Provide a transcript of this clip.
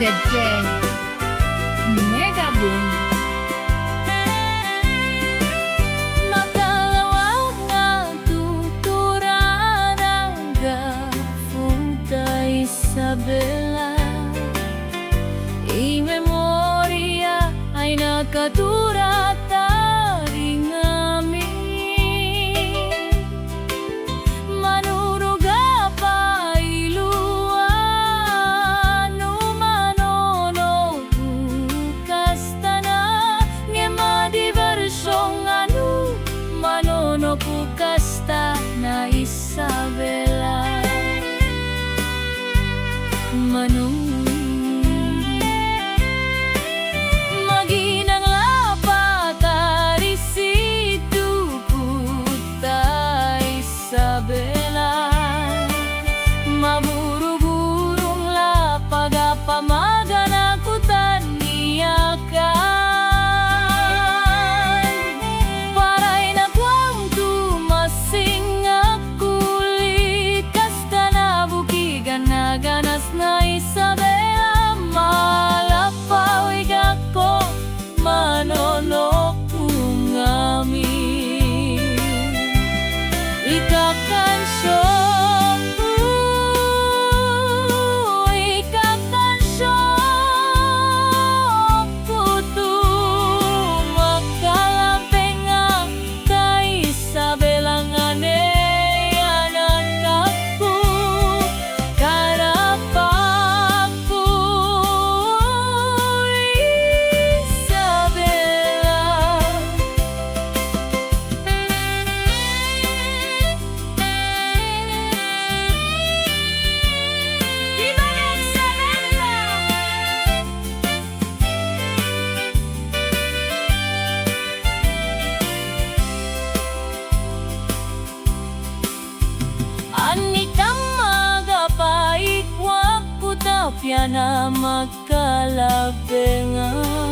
Gede Mega Boom. Makalawag na tuturan ang Punta Isabela. I-memorya ay nakadurat taring amin. Manuruga pa iluan, umanono kasta na nga madiversyong anu, manono kasta na Isabela. Maginang lapat arisitu Punta Isabela. Maburu-burung lapag apamagan ako taniakan. Paray na kwang tumasing akulit, kasta na bukigan na ganas na Isabela. Malapawig ako, manonok kung amin. Ikakansyo, ikakansyo, putung makalamping nga kay Isabela nga neyanan ako. Karapak ko, Isabela. Viva Isabela! Anikang magapaik, wag putapya na magkalabengan.